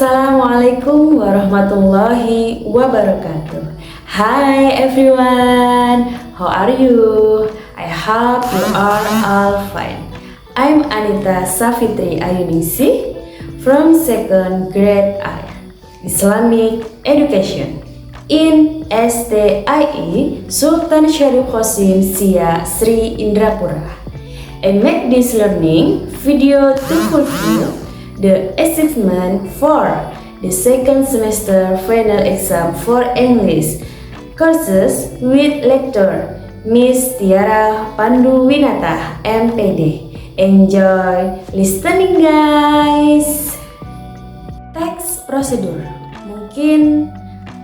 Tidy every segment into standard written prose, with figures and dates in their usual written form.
Assalamualaikum warahmatullahi wabarakatuh. Hi everyone, how are you? I hope you are all fine. I'm Anita Safitri Ayunisi from 2nd grade I, Islamic Education in STIE Sultan Syarif Qasim Sia Sri Indrapura. I make this learning video to fulfill the achievement for the second semester final exam for English courses with lecturer Miss Tiara Panduwinata MPD. Enjoy listening guys. Teks prosedur mungkin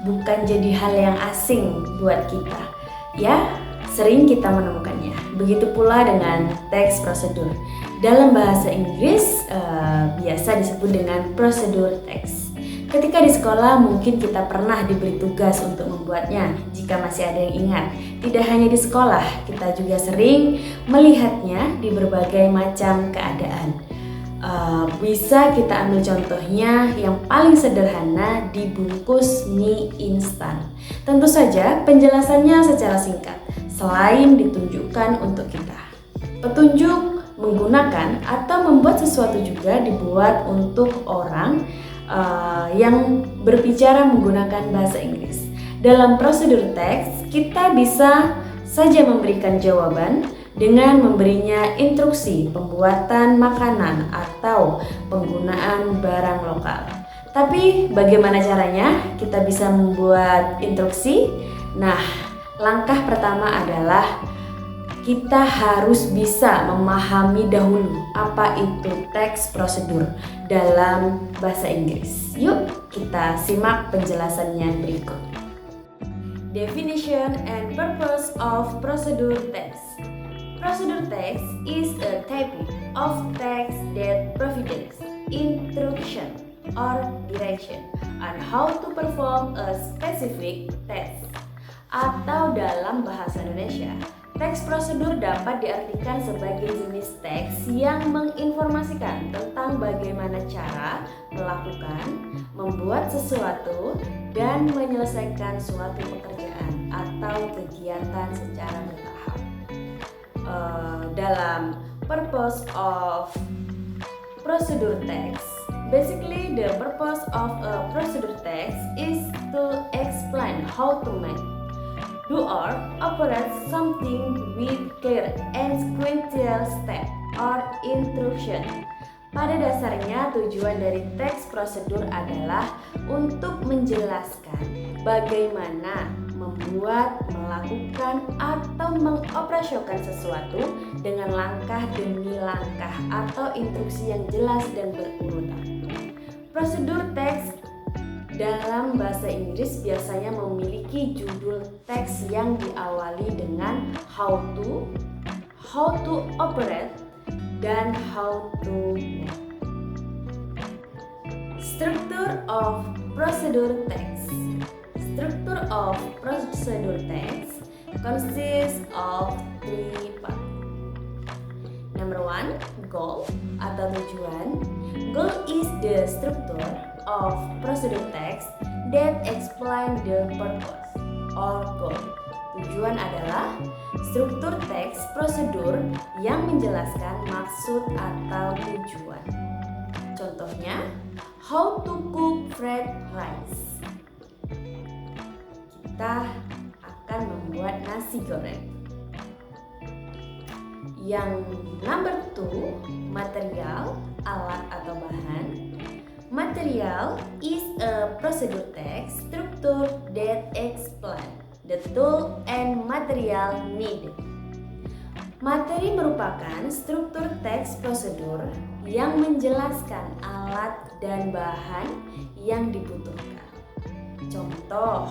bukan jadi hal yang asing buat kita, ya sering kita menemukannya. Begitu pula dengan teks prosedur. Dalam bahasa Inggris biasa disebut dengan prosedur teks. Ketika di sekolah mungkin kita pernah diberi tugas untuk membuatnya, jika masih ada yang ingat. Tidak hanya di sekolah, kita juga sering melihatnya di berbagai macam keadaan. Bisa kita ambil contohnya yang paling sederhana di bungkus mie instan. Tentu saja penjelasannya secara singkat, selain ditunjukkan untuk kita. Petunjuk menggunakan atau membuat sesuatu juga dibuat untuk orang yang berbicara menggunakan bahasa Inggris. Dalam prosedur teks, kita bisa saja memberikan jawaban dengan memberinya instruksi pembuatan makanan atau penggunaan barang lokal. Tapi bagaimana caranya kita bisa membuat instruksi? Nah, langkah pertama adalah kita harus bisa memahami dahulu apa itu teks prosedur dalam bahasa Inggris. Yuk kita simak penjelasannya berikut. Definition and purpose of procedure text. Procedure text is a type of text that provides instruction or direction on how to perform a specific task. Atau dalam bahasa Indonesia, teks prosedur dapat diartikan sebagai jenis teks yang menginformasikan tentang bagaimana cara melakukan, membuat sesuatu, dan menyelesaikan suatu pekerjaan atau kegiatan secara bertahap. Dalam purpose of procedure text, basically the purpose of a procedure text is to explain how to make, do or operate something with care and sequential step or instruction. Pada dasarnya tujuan dari teks prosedur adalah untuk menjelaskan bagaimana membuat, melakukan, atau mengoperasionalkan sesuatu dengan langkah demi langkah atau instruksi yang jelas dan berurutan. Prosedur teks dalam bahasa Inggris biasanya memiliki judul teks yang diawali dengan how to operate, dan how to make. Structure of procedure text. Structure of procedure text consists of 3 parts. Number 1, goal atau tujuan. Goal is the structure of procedure text that explain the purpose or goal. Tujuan adalah struktur teks prosedur yang menjelaskan maksud atau tujuan. Contohnya, how to cook fried rice. Kita akan membuat nasi goreng. Yang number 2, material, alat atau bahan. Material is a procedure text structure that explain the tool and material needed. Materi merupakan struktur teks prosedur yang menjelaskan alat dan bahan yang dibutuhkan. Contoh,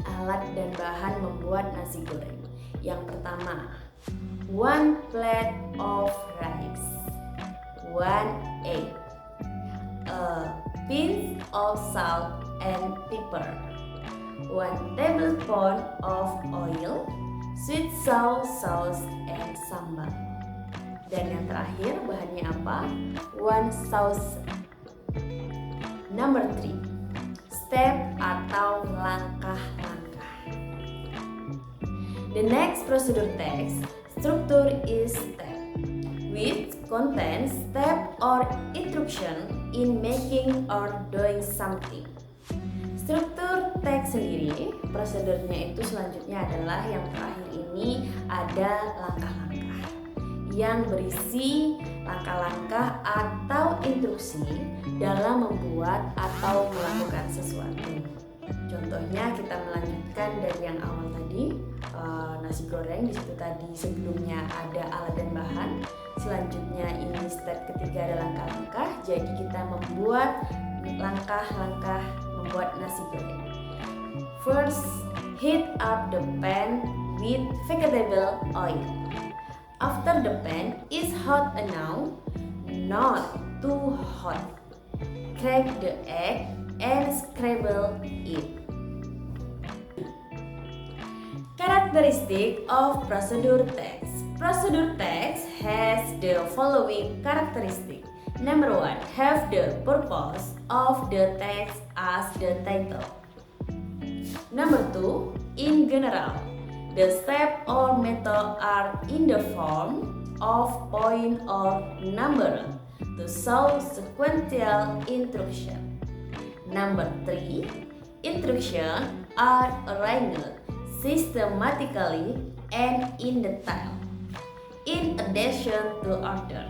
alat dan bahan membuat nasi goreng. Yang pertama, 1 plate of rice, 1 egg, a pinch of salt and pepper, 1 tablespoon of oil, sweet sour sauce and sambal. Dan yang terakhir, bahannya apa? 1,000. Number 3, step atau langkah-langkah. The next procedure text structure is step, which contains step or instruction in making or doing something. Struktur teks sendiri, prosedurnya itu selanjutnya adalah yang terakhir ini ada langkah-langkah yang berisi langkah-langkah atau instruksi dalam membuat atau melakukan sesuatu. Contohnya kita melanjutkan dari yang awal tadi, nasi goreng. Di situ tadi sebelumnya ada alat dan bahan. Selanjutnya ini step ketiga ada langkah-langkah. Jadi kita membuat langkah-langkah membuat nasi goreng. First, heat up the pan with vegetable oil. After the pan is hot enough, not too hot, crack the egg and scramble it. Characteristic of procedure text. Procedure text has the following characteristic. Number 1, have the purpose of the text as the title. Number 2, in general, the step or method are in the form of point or number to show sequential instruction. Number 3, instructions are arranged systematically and in detail. In addition to order,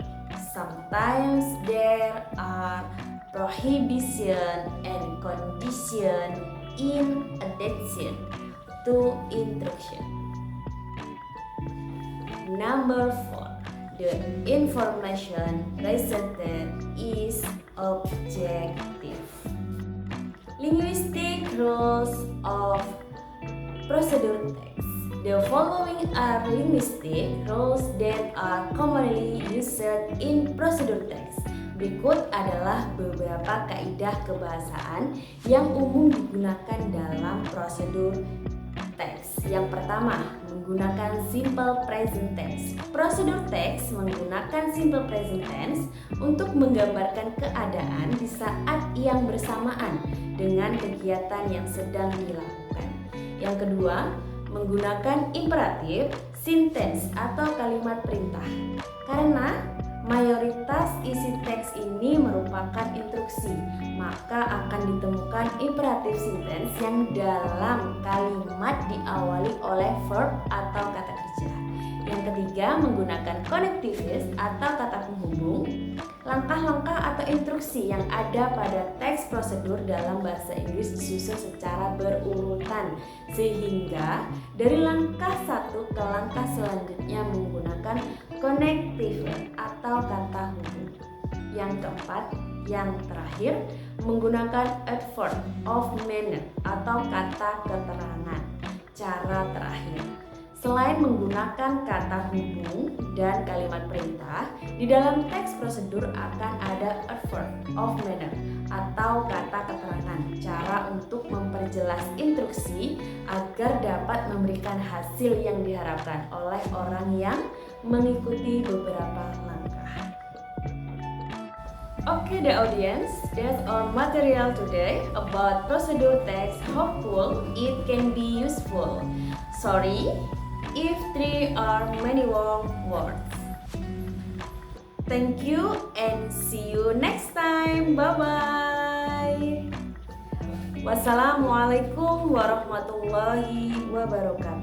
sometimes there are prohibition and condition in addition to instruction. Number 4, the information presented is objective. Linguistic rules of procedure text. The following are linguistic rules that are commonly used in procedure text. Berikut adalah beberapa kaidah kebahasaan yang umum digunakan dalam prosedur teks. Yang pertama, menggunakan simple present tense. Prosedur teks menggunakan simple present tense untuk menggambarkan keadaan di saat yang bersamaan dengan kegiatan yang sedang dilakukan. Yang kedua, menggunakan imperatif, sentence atau kalimat perintah. Karena mayoritas isi teks ini merupakan instruksi, maka akan ditemukan imperatif sentence yang dalam kalimat diawali oleh verb atau kata kerja. Yang ketiga, menggunakan connectives atau kata penghubung. Langkah-langkah atau instruksi yang ada pada teks prosedur dalam bahasa Inggris disusun secara berurutan, sehingga dari langkah satu ke langkah selanjutnya menggunakan connective atau kata hubung. Yang keempat, yang terakhir, menggunakan adverb of manner atau kata keterangan. Cara terakhir, selain menggunakan kata hubung dan kalimat perintah, di dalam teks prosedur akan ada adverb of manner atau kata keterangan, cara untuk memperjelas instruksi agar dapat memberikan hasil yang diharapkan oleh orang yang mengikuti beberapa langkah. Okay, the audience, that's our material today about procedure text. Hopeful it can be useful. Sorry if there are many wrong words. Thank you and see you next time. Bye-bye. Wassalamualaikum warahmatullahi wabarakatuh.